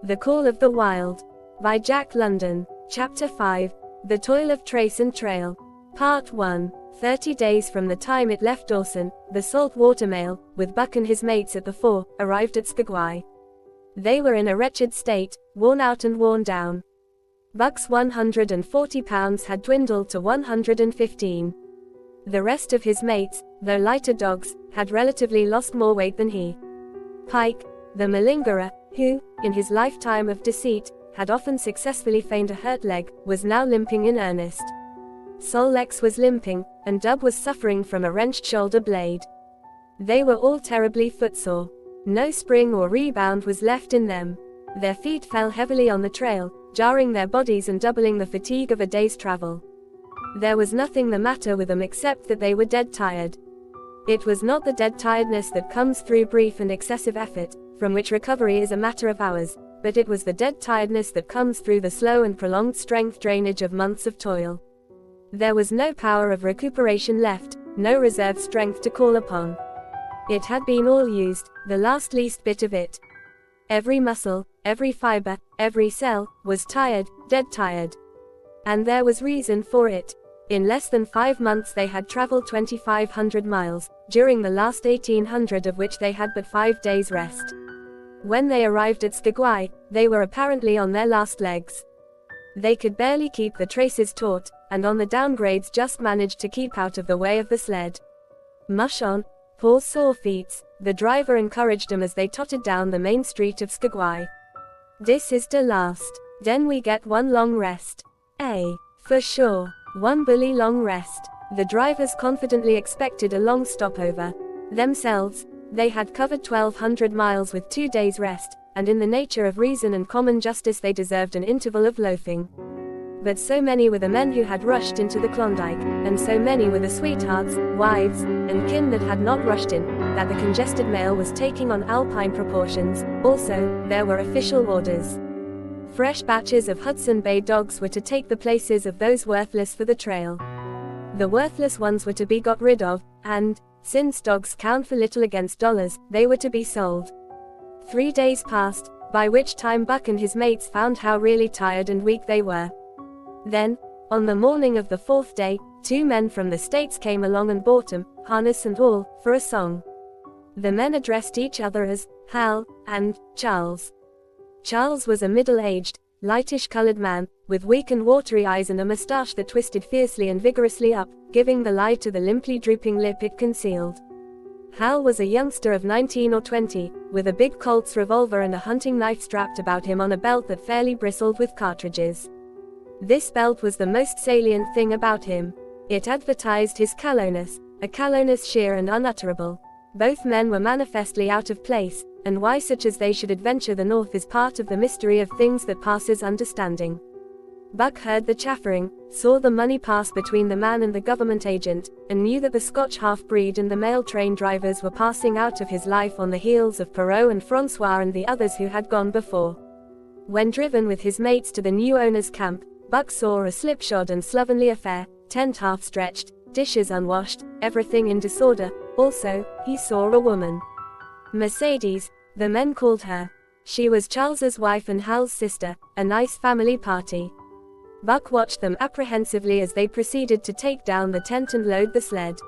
The Call of the Wild. By Jack London. Chapter 5. The Toil of Trace and Trail. Part 1. 30 days from the time it left Dawson, the salt water mail, with Buck and his mates at the fore, arrived at Skagway. They were in a wretched state, worn out and worn down. Buck's 140 pounds had dwindled to 115. The rest of his mates, though lighter dogs, had relatively lost more weight than he. Pike, the malingerer, who, in his lifetime of deceit, had often successfully feigned a hurt leg, was now limping in earnest. Sol-leks was limping, and Dub was suffering from a wrenched shoulder blade. They were all terribly footsore. No spring or rebound was left in them. Their feet fell heavily on the trail, jarring their bodies and doubling the fatigue of a day's travel. There was nothing the matter with them except that they were dead tired. It was not the dead tiredness that comes through brief and excessive effort, from which recovery is a matter of hours, but it was the dead tiredness that comes through the slow and prolonged strength drainage of months of toil. There was no power of recuperation left, no reserve strength to call upon. It had been all used, the last least bit of it. Every muscle, every fiber, every cell, was tired, dead tired. And there was reason for it. In less than 5 months they had traveled 2,500 miles, during the last 1,800 of which they had but 5 days' rest. When they arrived at Skagway, they were apparently on their last legs. They could barely keep the traces taut, and on the downgrades just managed to keep out of the way of the sled. Mush on, poor sore feet, the driver encouraged them as they tottered down the main street of Skagway. This is the last. Den we get one long rest. For sure. One bully long rest. The drivers confidently expected a long stopover. Themselves, they had covered 1,200 miles with 2 days' rest, and in the nature of reason and common justice they deserved an interval of loafing. But so many were the men who had rushed into the Klondike, and so many were the sweethearts, wives, and kin that had not rushed in, that the congested mail was taking on alpine proportions. Also, there were official orders. Fresh batches of Hudson Bay dogs were to take the places of those worthless for the trail. The worthless ones were to be got rid of, and, since dogs count for little against dollars, they were to be sold. 3 days passed, by which time Buck and his mates found how really tired and weak they were. Then, on the morning of the 4th day, 2 men from the States came along and bought them, harness and all, for a song. The men addressed each other as Hal and Charles. Charles was a middle-aged, lightish-colored man, with weak and watery eyes and a mustache that twisted fiercely and vigorously up, giving the lie to the limply drooping lip it concealed. Hal was a youngster of 19 or 20, with a big Colt's revolver and a hunting knife strapped about him on a belt that fairly bristled with cartridges. This belt was the most salient thing about him. It advertised his callowness, a callowness sheer and unutterable. Both men were manifestly out of place, and why such as they should adventure the north is part of the mystery of things that passes understanding. Buck heard the chaffering, saw the money pass between the man and the government agent, and knew that the Scotch half-breed and the mail train drivers were passing out of his life on the heels of Perrault and Francois and the others who had gone before. When driven with his mates to the new owner's camp, Buck saw a slipshod and slovenly affair, tent half-stretched, dishes unwashed, everything in disorder. Also, he saw a woman. Mercedes, the men called her. She was Charles's wife and Hal's sister, a nice family party. Buck watched them apprehensively as they proceeded to take down the tent and load the sled.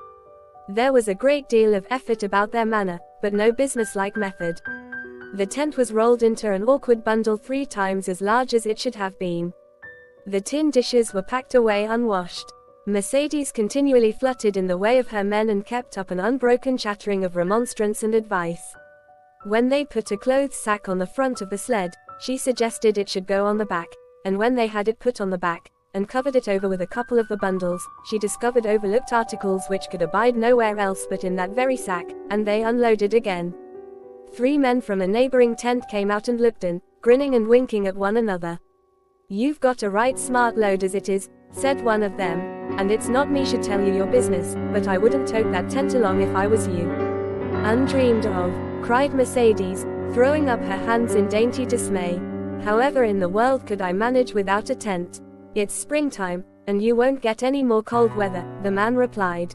There was a great deal of effort about their manner, but no businesslike method. The tent was rolled into an awkward bundle 3 times as large as it should have been. The tin dishes were packed away unwashed. Mercedes continually fluttered in the way of her men and kept up an unbroken chattering of remonstrance and advice. When they put a clothes sack on the front of the sled, she suggested it should go on the back, and when they had it put on the back, and covered it over with a couple of the bundles, she discovered overlooked articles which could abide nowhere else but in that very sack, and they unloaded again. 3 men from a neighboring tent came out and looked in, grinning and winking at one another. "You've got a right smart load as it is," said one of them, "and it's not me should tell you your business, but I wouldn't tote that tent along if I was you." "Undreamed of," cried Mercedes, throwing up her hands in dainty dismay. "However in the world could I manage without a tent? It's springtime, and you won't get any more cold weather," the man replied.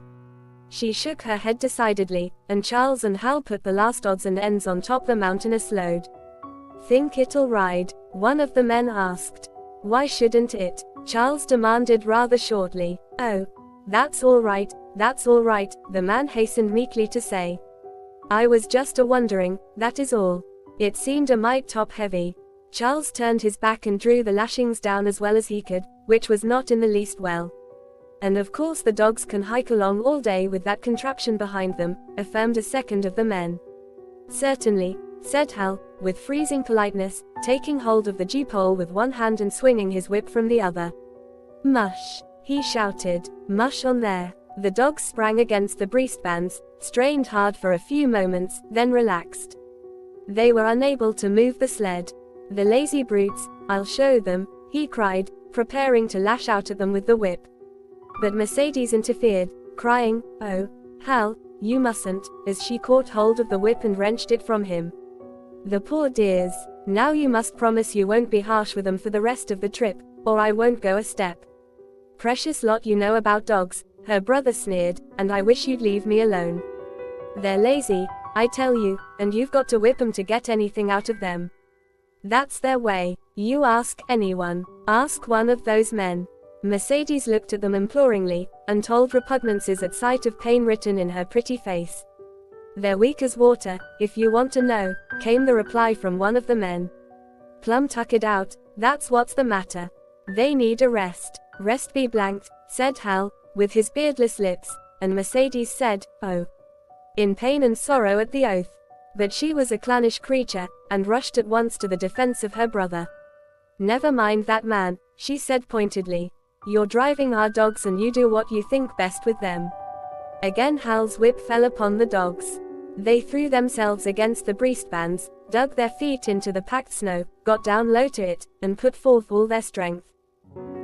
She shook her head decidedly, and Charles and Hal put the last odds and ends on top the mountainous load. "Think it'll ride?" one of the men asked. Why shouldn't it? Charles demanded rather shortly. Oh, that's all right, the man hastened meekly to say. I was just a-wondering, that is all. It seemed a mite top-heavy. Charles turned his back and drew the lashings down as well as he could, which was not in the least well. And of course the dogs can hike along all day with that contraption behind them, affirmed a second of the men. Certainly, said Hal, with freezing politeness, taking hold of the gee-pole with one hand and swinging his whip from the other. Mush! He shouted. Mush on there! The dogs sprang against the breastbands, strained hard for a few moments, then relaxed. They were unable to move the sled. The lazy brutes, I'll show them, he cried, preparing to lash out at them with the whip. But Mercedes interfered, crying, Oh, Hal, you mustn't, as she caught hold of the whip and wrenched it from him. The poor dears, now you must promise you won't be harsh with them for the rest of the trip, or I won't go a step. Precious lot you know about dogs, her brother sneered, and I wish you'd leave me alone. They're lazy, I tell you, and you've got to whip 'em to get anything out of them. That's their way. You ask anyone. Ask one of those men. Mercedes looked at them imploringly, untold repugnances at sight of pain written in her pretty face. They're weak as water, if you want to know, came the reply from one of the men. Plumb tuckered out, that's what's the matter. They need a rest. Rest be blanked, said Hal, with his beardless lips, and Mercedes said, Oh. In pain and sorrow at the oath. But she was a clannish creature, and rushed at once to the defense of her brother. Never mind that man, she said pointedly. You're driving our dogs and you do what you think best with them. Again Hal's whip fell upon the dogs. They threw themselves against the breastbands, dug their feet into the packed snow, got down low to it, and put forth all their strength.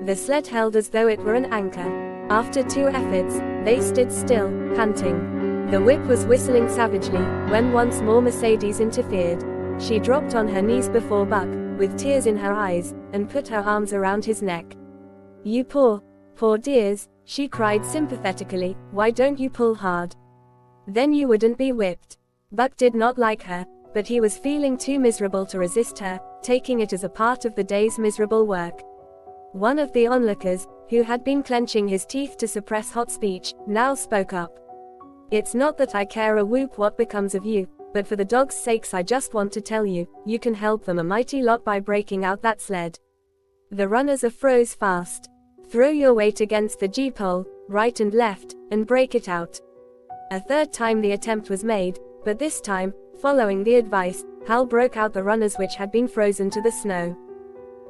The sled held as though it were an anchor. After 2 efforts, they stood still, panting. The whip was whistling savagely, when once more Mercedes interfered. She dropped on her knees before Buck, with tears in her eyes, and put her arms around his neck. You poor dears, she cried sympathetically, why don't you pull hard? Then you wouldn't be whipped. Buck did not like her, but he was feeling too miserable to resist her, taking it as a part of the day's miserable work. One of the onlookers, who had been clenching his teeth to suppress hot speech, now spoke up. It's not that I care a whoop what becomes of you, but for the dogs' sakes I just want to tell you, you can help them a mighty lot by breaking out that sled. The runners are froze fast. Throw your weight against the gee-pole, right and left, and break it out. A third time the attempt was made, but this time, following the advice, Hal broke out the runners which had been frozen to the snow.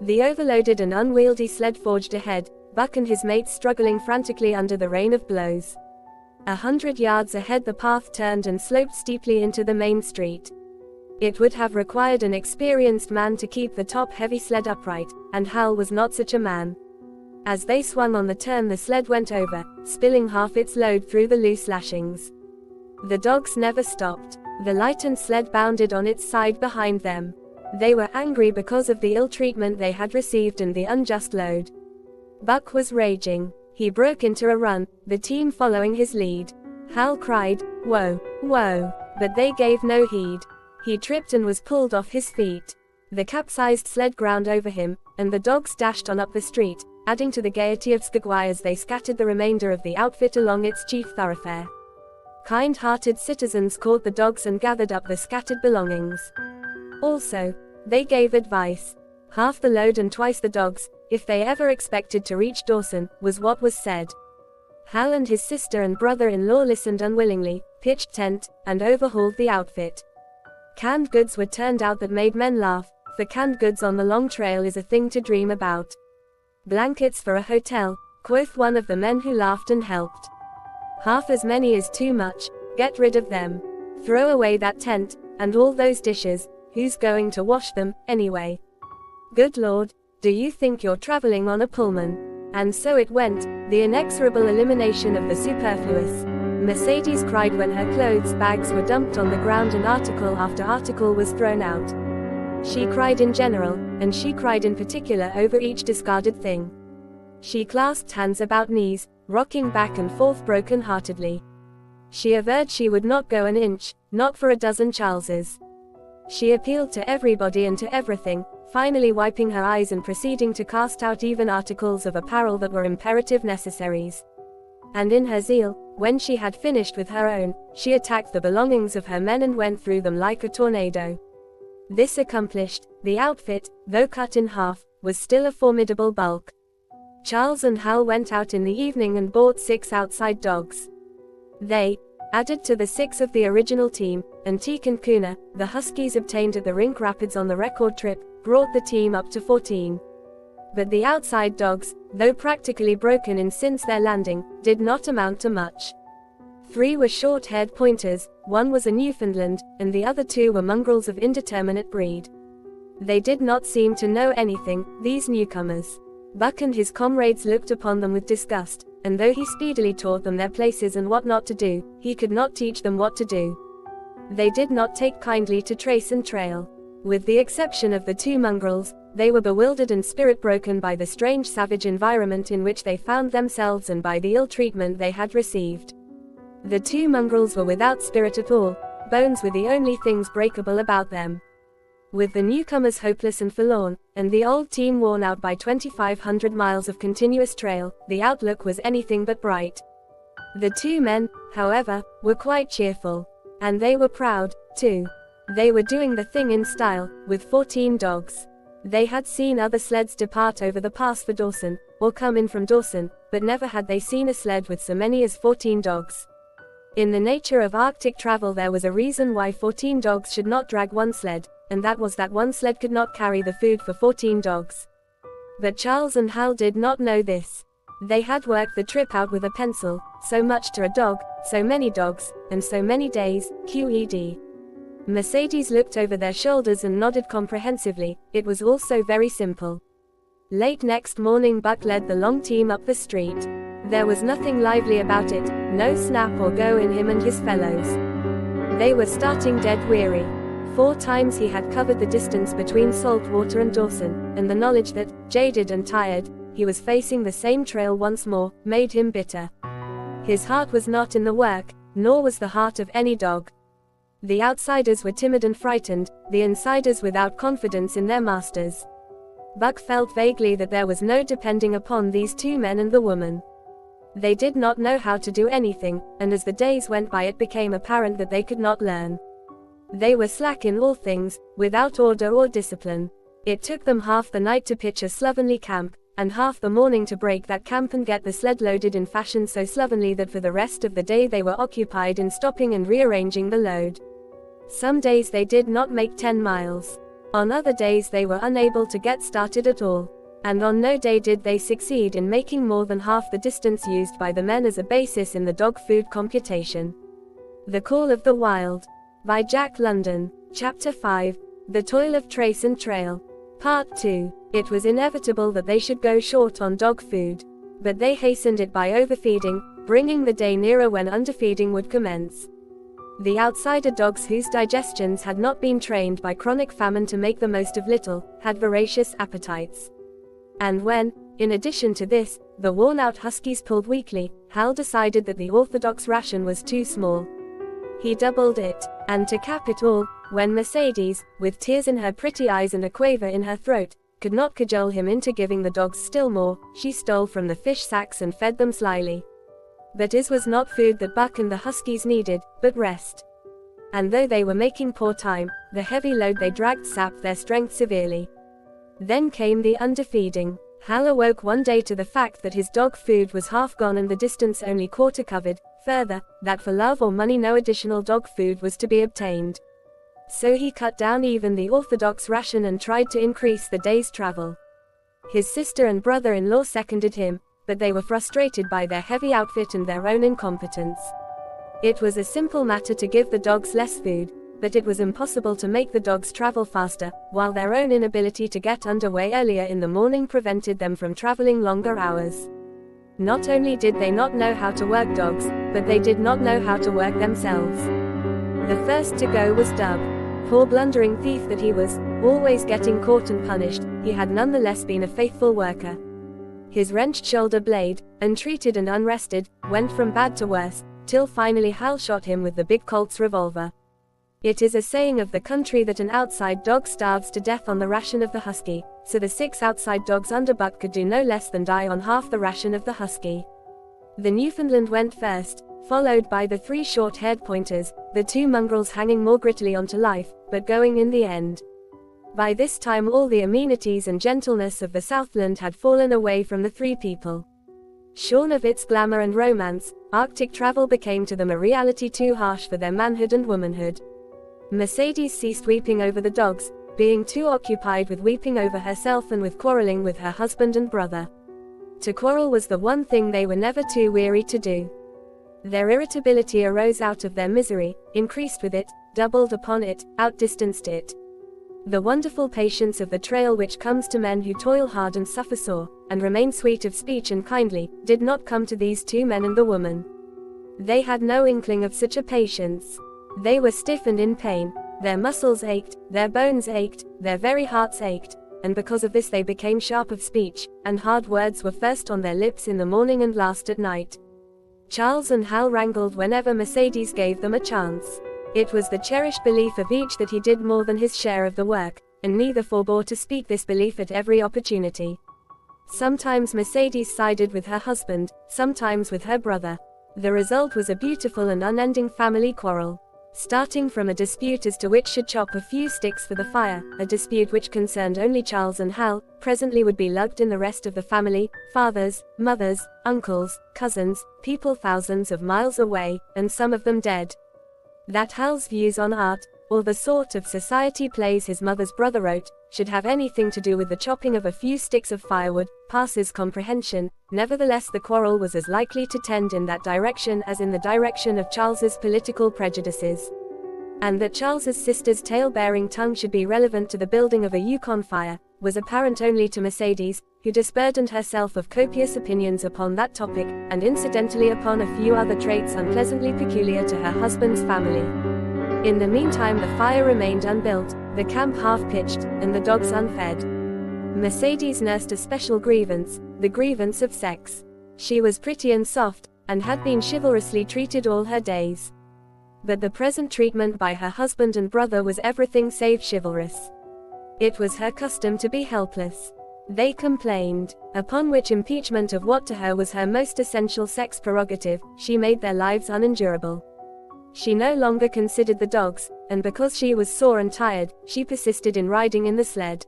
The overloaded and unwieldy sled forged ahead, Buck and his mates struggling frantically under the rain of blows. 100 yards ahead the path turned and sloped steeply into the main street. It would have required an experienced man to keep the top-heavy sled upright, and Hal was not such a man. As they swung on the turn the sled went over, spilling half its load through the loose lashings. The dogs never stopped. The lightened sled bounded on its side behind them. They were angry because of the ill treatment they had received and the unjust load. Buck was raging. He broke into a run, the team following his lead. Hal cried, Whoa, whoa, but they gave no heed. He tripped and was pulled off his feet. The capsized sled ground over him, and the dogs dashed on up the street, adding to the gaiety of Skagway as they scattered the remainder of the outfit along its chief thoroughfare. Kind-hearted citizens caught the dogs and gathered up the scattered belongings. Also, they gave advice. Half the load and twice the dogs, if they ever expected to reach Dawson, was what was said. Hal and his sister and brother-in-law listened unwillingly, pitched tent, and overhauled the outfit. Canned goods were turned out that made men laugh, for canned goods on the long trail is a thing to dream about. Blankets for a hotel, quoth one of the men who laughed and helped. Half as many is too much, get rid of them. Throw away that tent, and all those dishes, who's going to wash them, anyway? Good Lord, do you think you're traveling on a Pullman? And so it went, the inexorable elimination of the superfluous. Mercedes cried when her clothes bags were dumped on the ground and article after article was thrown out. She cried in general, and she cried in particular over each discarded thing. She clasped hands about knees, rocking back and forth broken-heartedly. She averred she would not go an inch, not for a dozen Charleses. She appealed to everybody and to everything, finally wiping her eyes and proceeding to cast out even articles of apparel that were imperative necessaries. And in her zeal, when she had finished with her own, she attacked the belongings of her men and went through them like a tornado. This accomplished, the outfit, though cut in half, was still a formidable bulk. Charles and Hal went out in the evening and bought 6 outside dogs. They, added to the 6 of the original team, and Teek and Kuna, the Huskies obtained at the Rink Rapids on the record trip, brought the team up to 14. But the outside dogs, though practically broken in since their landing, did not amount to much. 3 were short-haired pointers, 1 was a Newfoundland, and the other 2 were mongrels of indeterminate breed. They did not seem to know anything, these newcomers. Buck and his comrades looked upon them with disgust, and though he speedily taught them their places and what not to do, he could not teach them what to do. They did not take kindly to trace and trail. With the exception of the 2 mongrels, they were bewildered and spirit-broken by the strange savage environment in which they found themselves and by the ill treatment they had received. The 2 mongrels were without spirit at all, bones were the only things breakable about them. With the newcomers hopeless and forlorn, and the old team worn out by 2,500 miles of continuous trail, the outlook was anything but bright. The 2 men, however, were quite cheerful. And they were proud, too. They were doing the thing in style, with 14 dogs. They had seen other sleds depart over the pass for Dawson, or come in from Dawson, but never had they seen a sled with so many as 14 dogs. In the nature of Arctic travel there was a reason why 14 dogs should not drag one sled, and that was that one sled could not carry the food for 14 dogs. But Charles and Hal did not know this. They had worked the trip out with a pencil, so much to a dog, so many dogs, and so many days, QED. Mercedes looked over their shoulders and nodded comprehensively. It was all so very simple. Late next morning Buck led the long team up the street. There was nothing lively about it, no snap or go in him and his fellows. They were starting dead weary. 4 times he had covered the distance between Saltwater and Dawson, and the knowledge that, jaded and tired, he was facing the same trail once more, made him bitter. His heart was not in the work, nor was the heart of any dog. The outsiders were timid and frightened, the insiders without confidence in their masters. Buck felt vaguely that there was no depending upon these 2 men and the woman. They did not know how to do anything, and as the days went by it became apparent that they could not learn. They were slack in all things, without order or discipline. It took them half the night to pitch a slovenly camp, and half the morning to break that camp and get the sled loaded in fashion so slovenly that for the rest of the day they were occupied in stopping and rearranging the load. Some days they did not make 10 miles. On other days they were unable to get started at all. And on no day did they succeed in making more than half the distance used by the men as a basis in the dog food computation. The Call of the Wild. By Jack London. Chapter 5. The Toil of Trace and Trail. Part 2. It was inevitable that they should go short on dog food. But they hastened it by overfeeding, bringing the day nearer when underfeeding would commence. The outsider dogs whose digestions had not been trained by chronic famine to make the most of little, had voracious appetites. And when, in addition to this, the worn-out huskies pulled weakly, Hal decided that the orthodox ration was too small. He doubled it, and to cap it all, when Mercedes, with tears in her pretty eyes and a quaver in her throat, could not cajole him into giving the dogs still more, she stole from the fish sacks and fed them slyly. But this was not food that Buck and the huskies needed, but rest. And though they were making poor time, the heavy load they dragged sapped their strength severely. Then came the underfeeding. Hal awoke one day to the fact that his dog food was half gone and the distance only quarter covered, further, that for love or money no additional dog food was to be obtained. So he cut down even the orthodox ration and tried to increase the day's travel. His sister and brother-in-law seconded him, but they were frustrated by their heavy outfit and their own incompetence. It was a simple matter to give the dogs less food, but it was impossible to make the dogs travel faster, while their own inability to get underway earlier in the morning prevented them from traveling longer hours. Not only did they not know how to work dogs, but they did not know how to work themselves. The first to go was Dub. Poor blundering thief that he was, always getting caught and punished, he had nonetheless been a faithful worker. His wrenched shoulder blade, untreated and unrested, went from bad to worse, till finally Hal shot him with the big Colt's revolver. It is a saying of the country that an outside dog starves to death on the ration of the husky, so the 6 outside dogs under Buck could do no less than die on half the ration of the husky. The Newfoundland went first, followed by the 3 short-haired pointers, the 2 mongrels hanging more grittily onto life, but going in the end. By this time all the amenities and gentleness of the Southland had fallen away from the 3 people. Shorn of its glamour and romance, Arctic travel became to them a reality too harsh for their manhood and womanhood. Mercedes ceased weeping over the dogs, being too occupied with weeping over herself and with quarreling with her husband and brother. To quarrel was the one thing they were never too weary to do. Their irritability arose out of their misery, increased with it, doubled upon it, outdistanced it. The wonderful patience of the trail which comes to men who toil hard and suffer sore, and remain sweet of speech and kindly, did not come to these 2 men and the woman. They had no inkling of such a patience. They were stiff and in pain, their muscles ached, their bones ached, their very hearts ached, and because of this they became sharp of speech, and hard words were first on their lips in the morning and last at night. Charles and Hal wrangled whenever Mercedes gave them a chance. It was the cherished belief of each that he did more than his share of the work, and neither forbore to speak this belief at every opportunity. Sometimes Mercedes sided with her husband, sometimes with her brother. The result was a beautiful and unending family quarrel. Starting from a dispute as to which should chop a few sticks for the fire, a dispute which concerned only Charles and Hal, presently would be lugged in the rest of the family, fathers, mothers, uncles, cousins, people thousands of miles away, and some of them dead. That Hal's views on art, or the sort of society plays his mother's brother wrote, should have anything to do with the chopping of a few sticks of firewood, passes comprehension. Nevertheless the quarrel was as likely to tend in that direction as in the direction of Charles's political prejudices. And that Charles's sister's tale-bearing tongue should be relevant to the building of a Yukon fire, was apparent only to Mercedes, who disburdened herself of copious opinions upon that topic, and incidentally upon a few other traits unpleasantly peculiar to her husband's family. In the meantime the fire remained unbuilt, the camp half-pitched, and the dogs unfed. Mercedes nursed a special grievance, the grievance of sex. She was pretty and soft, and had been chivalrously treated all her days. But the present treatment by her husband and brother was everything save chivalrous. It was her custom to be helpless. They complained, upon which impeachment of what to her was her most essential sex prerogative, she made their lives unendurable. She no longer considered the dogs, and because she was sore and tired, she persisted in riding in the sled.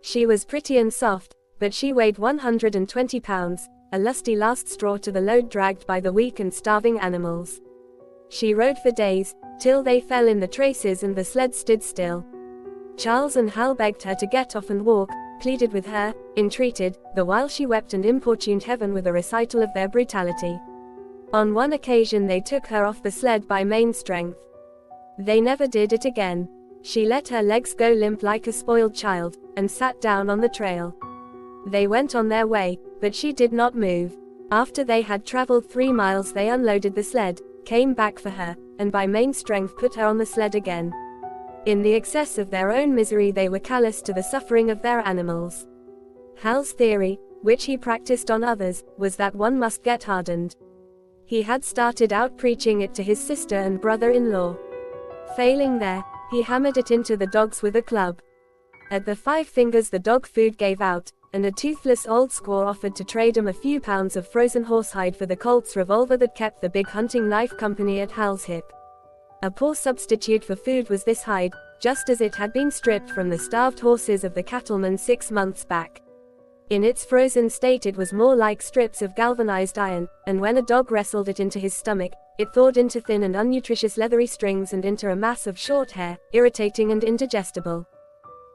She was pretty and soft, but she weighed 120 pounds, a lusty last straw to the load dragged by the weak and starving animals. She rode for days, till they fell in the traces and the sled stood still. Charles and Hal begged her to get off and walk, pleaded with her, entreated, the while she wept and importuned heaven with a recital of their brutality. On one occasion they took her off the sled by main strength. They never did it again. She let her legs go limp like a spoiled child, and sat down on the trail. They went on their way, but she did not move. After they had traveled 3 miles they unloaded the sled, came back for her, and by main strength put her on the sled again. In the excess of their own misery they were callous to the suffering of their animals. Hal's theory, which he practiced on others, was that one must get hardened. He had started out preaching it to his sister and brother-in-law. Failing there, he hammered it into the dogs with a club. At the 5 Fingers the dog food gave out, and a toothless old squaw offered to trade him a few pounds of frozen horsehide for the Colt's revolver that kept the big hunting knife company at Hal's hip. A poor substitute for food was this hide, just as it had been stripped from the starved horses of the cattlemen 6 months back. In its frozen state it was more like strips of galvanized iron, and when a dog wrestled it into his stomach, it thawed into thin and unnutritious leathery strings and into a mass of short hair, irritating and indigestible.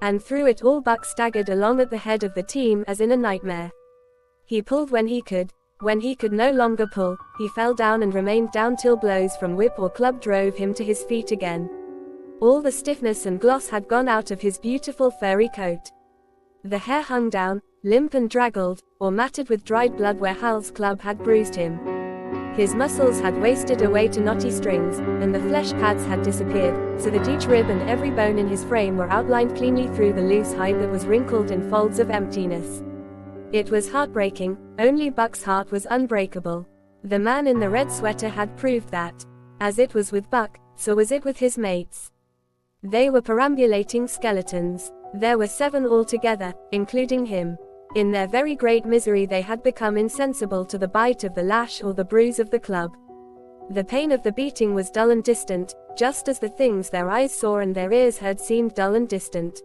And through it all Buck staggered along at the head of the team as in a nightmare. He pulled when he could. When he could no longer pull, he fell down and remained down till blows from whip or club drove him to his feet again. All the stiffness and gloss had gone out of his beautiful furry coat. The hair hung down, limp and draggled, or matted with dried blood where Hal's club had bruised him. His muscles had wasted away to knotty strings, and the flesh pads had disappeared, so that each rib and every bone in his frame were outlined cleanly through the loose hide that was wrinkled in folds of emptiness. It was heartbreaking, only Buck's heart was unbreakable. The man in the red sweater had proved that. As it was with Buck, so was it with his mates. They were perambulating skeletons. There were 7 altogether, including him. In their very great misery they had become insensible to the bite of the lash or the bruise of the club. The pain of the beating was dull and distant, just as the things their eyes saw and their ears heard seemed dull and distant.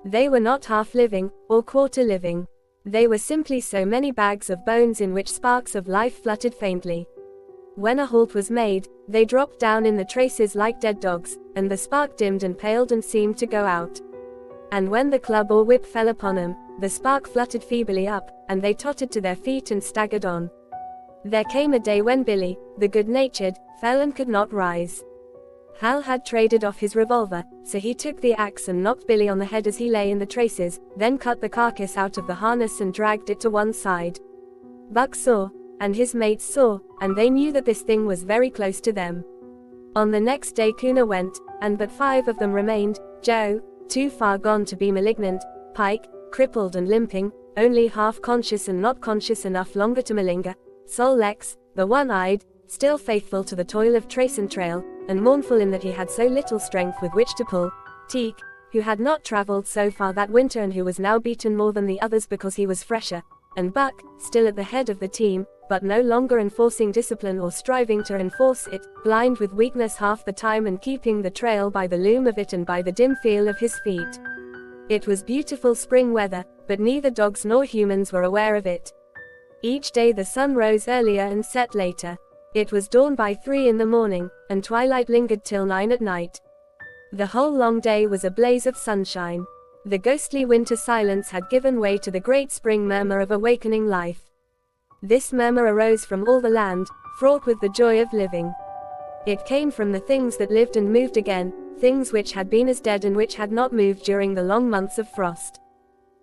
They were not half living, or quarter living. They were simply so many bags of bones in which sparks of life fluttered faintly. When a halt was made, they dropped down in the traces like dead dogs, and the spark dimmed and paled and seemed to go out. And when the club or whip fell upon them, the spark fluttered feebly up, and they tottered to their feet and staggered on. There came a day when Billy, the good-natured, fell and could not rise. Hal had traded off his revolver, so he took the axe and knocked Billy on the head as he lay in the traces, then cut the carcass out of the harness and dragged it to one side. Buck saw, and his mates saw, and they knew that this thing was very close to them. On the next day Kuna went, and but 5 of them remained: Joe, too far gone to be malignant; Pike, crippled and limping, only half conscious and not conscious enough longer to malinger; Sol Leks, the one-eyed, still faithful to the toil of trace and trail, and mournful in that he had so little strength with which to pull; Teek, who had not traveled so far that winter and who was now beaten more than the others because he was fresher; and Buck, still at the head of the team, but no longer enforcing discipline or striving to enforce it, blind with weakness half the time and keeping the trail by the loom of it and by the dim feel of his feet. It was beautiful spring weather, but neither dogs nor humans were aware of it. Each day the sun rose earlier and set later. It was dawn by 3 in the morning, and twilight lingered till 9 at night. The whole long day was a blaze of sunshine. The ghostly winter silence had given way to the great spring murmur of awakening life. This murmur arose from all the land, fraught with the joy of living. It came from the things that lived and moved again, things which had been as dead and which had not moved during the long months of frost.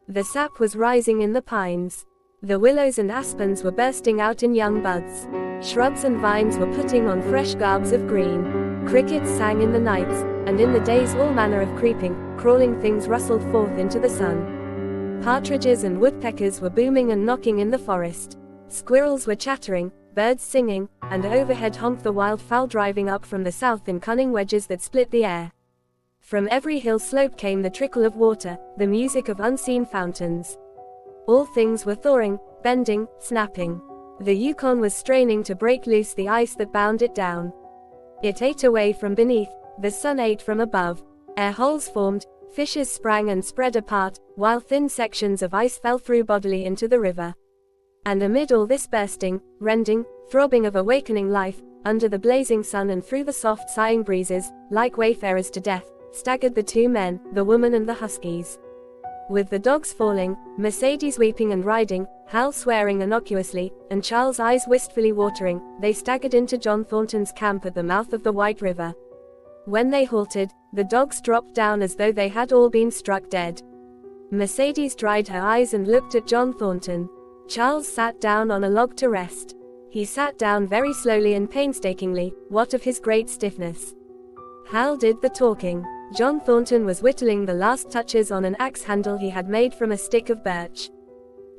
The sap was rising in the pines. The willows and aspens were bursting out in young buds. Shrubs and vines were putting on fresh garbs of green. Crickets sang in the nights, and in the days all manner of creeping, crawling things rustled forth into the sun. Partridges and woodpeckers were booming and knocking in the forest. Squirrels were chattering, birds singing, and overhead honked the wildfowl driving up from the south in cunning wedges that split the air. From every hill slope came the trickle of water, the music of unseen fountains. All things were thawing, bending, snapping. The Yukon was straining to break loose the ice that bound it down. It ate away from beneath, the sun ate from above. Air holes formed, fissures sprang and spread apart, while thin sections of ice fell through bodily into the river. And amid all this bursting, rending, throbbing of awakening life, under the blazing sun and through the soft sighing breezes, like wayfarers to death, staggered the 2 men, the woman and the huskies. With the dogs falling, Mercedes weeping and riding, Hal swearing innocuously, and Charles' eyes wistfully watering, they staggered into John Thornton's camp at the mouth of the White River. When they halted, the dogs dropped down as though they had all been struck dead. Mercedes dried her eyes and looked at John Thornton. Charles sat down on a log to rest. He sat down very slowly and painstakingly, what of his great stiffness. Hal did the talking. John Thornton was whittling the last touches on an axe handle he had made from a stick of birch.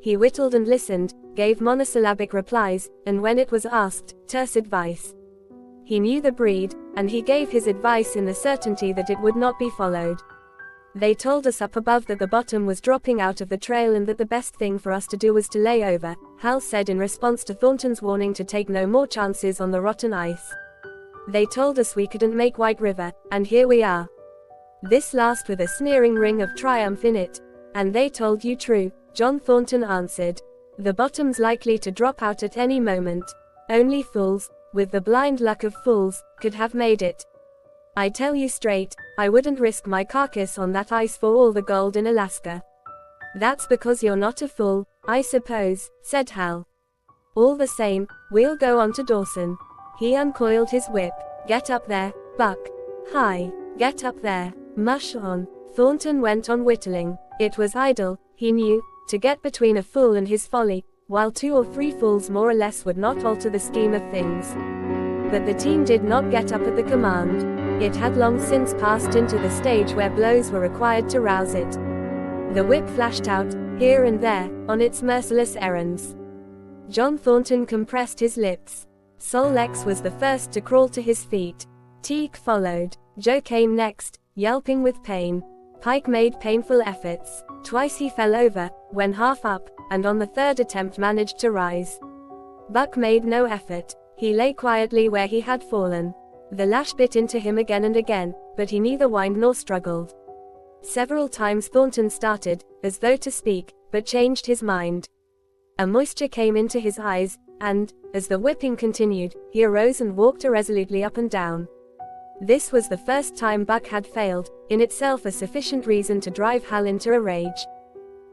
He whittled and listened, gave monosyllabic replies, and when it was asked, terse advice. He knew the breed, and he gave his advice in the certainty that it would not be followed. They told us up above that the bottom was dropping out of the trail and that the best thing for us to do was to lay over, Hal said in response to Thornton's warning to take no more chances on the rotten ice. They told us we couldn't make White River, and here we are. This last with a sneering ring of triumph in it. And they told you true, John Thornton answered. The bottom's likely to drop out at any moment. Only fools, with the blind luck of fools, could have made it. I tell you straight, I wouldn't risk my carcass on that ice for all the gold in Alaska. That's because you're not a fool, I suppose, said Hal. All the same, we'll go on to Dawson. He uncoiled his whip. Get up there, Buck. Hi, get up there. Mush on. Thornton went on whittling. It was idle, he knew, to get between a fool and his folly, while 2 or 3 fools more or less would not alter the scheme of things. But the team did not get up at the command. It had long since passed into the stage where blows were required to rouse it. The whip flashed out, here and there, on its merciless errands. John Thornton compressed his lips. Sol Leks was the first to crawl to his feet. Teek followed. Joe came next, yelping with pain. Pike made painful efforts. Twice he fell over, when half up, and on the third attempt managed to rise. Buck made no effort. He lay quietly where he had fallen. The lash bit into him again and again, but he neither whined nor struggled. Several times Thornton started, as though to speak, but changed his mind. A moisture came into his eyes, and, as the whipping continued, he arose and walked irresolutely up and down. This was the first time Buck had failed, in itself a sufficient reason to drive Hal into a rage.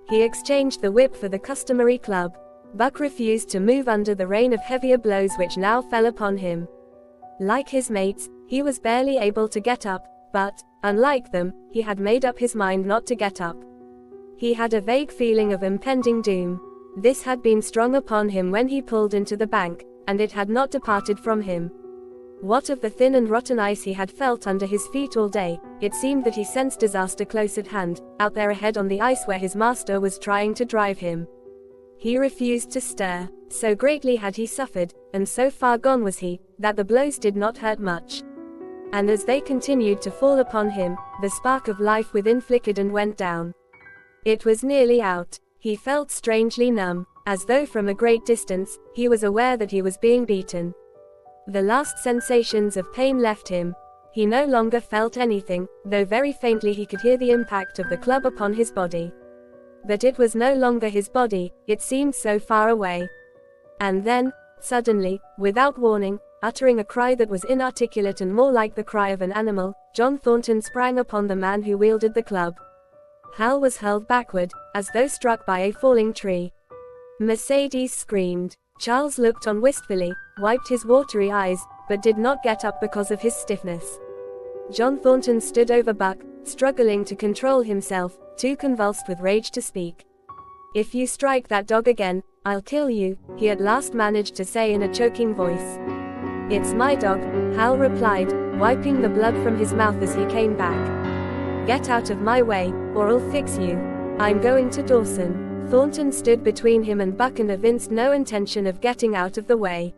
He exchanged the whip for the customary club. Buck refused to move under the rain of heavier blows which now fell upon him. Like his mates, he was barely able to get up, but, unlike them, he had made up his mind not to get up. He had a vague feeling of impending doom. This had been strong upon him when he pulled into the bank, and it had not departed from him. What of the thin and rotten ice he had felt under his feet all day? It seemed that he sensed disaster close at hand, out there ahead on the ice where his master was trying to drive him. He refused to stir. So greatly had he suffered, and so far gone was he, that the blows did not hurt much. And as they continued to fall upon him, the spark of life within flickered and went down. It was nearly out. He felt strangely numb, as though from a great distance, he was aware that he was being beaten. The last sensations of pain left him. He no longer felt anything, though very faintly he could hear the impact of the club upon his body. But it was no longer his body, it seemed so far away. And then, suddenly, without warning, uttering a cry that was inarticulate and more like the cry of an animal, John Thornton sprang upon the man who wielded the club. Hal was hurled backward, as though struck by a falling tree. Mercedes screamed. Charles looked on wistfully, wiped his watery eyes, but did not get up because of his stiffness. John Thornton stood over Buck, struggling to control himself, too convulsed with rage to speak. "If you strike that dog again, I'll kill you," he at last managed to say in a choking voice. "It's my dog," Hal replied, wiping the blood from his mouth as he came back. "Get out of my way, or I'll fix you. I'm going to Dawson." Thornton stood between him and Buck and evinced no intention of getting out of the way.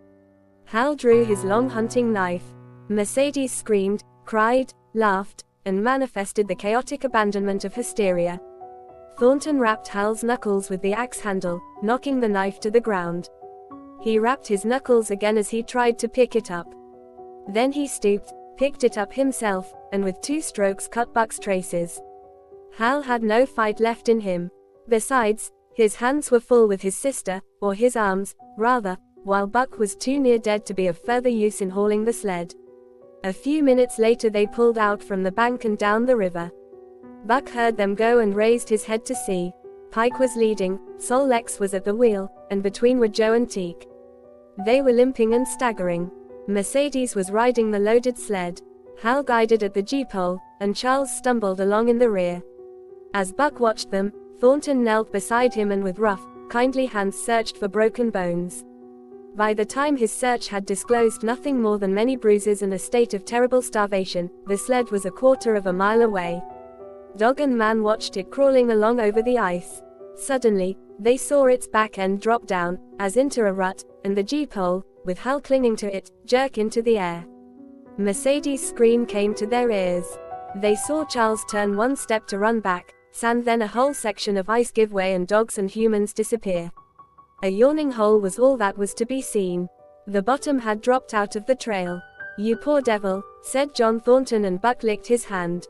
Hal drew his long hunting knife. Mercedes screamed, cried, laughed, and manifested the chaotic abandonment of hysteria. Thornton rapped Hal's knuckles with the axe handle, knocking the knife to the ground. He rapped his knuckles again as he tried to pick it up. Then he stooped, picked it up himself, and with 2 strokes cut Buck's traces. Hal had no fight left in him. Besides, his hands were full with his sister, or his arms, rather, while Buck was too near dead to be of further use in hauling the sled. A few minutes later they pulled out from the bank and down the river. Buck heard them go and raised his head to see. Pike was leading, Sol Leks was at the wheel, and between were Joe and Teak. They were limping and staggering. Mercedes was riding the loaded sled. Hal guided at the G-pole, and Charles stumbled along in the rear. As Buck watched them, Thornton knelt beside him and with rough, kindly hands searched for broken bones. By the time his search had disclosed nothing more than many bruises and a state of terrible starvation, the sled was a quarter of a mile away. Dog and man watched it crawling along over the ice. Suddenly, they saw its back end drop down, as into a rut, and the G-pole, with Hal clinging to it, jerk into the air. Mercedes' scream came to their ears. They saw Charles turn 1 step to run back, sand then a whole section of ice give way and dogs and humans disappear. A yawning hole was all that was to be seen. The bottom had dropped out of the trail. "You poor devil," said John Thornton, and Buck licked his hand.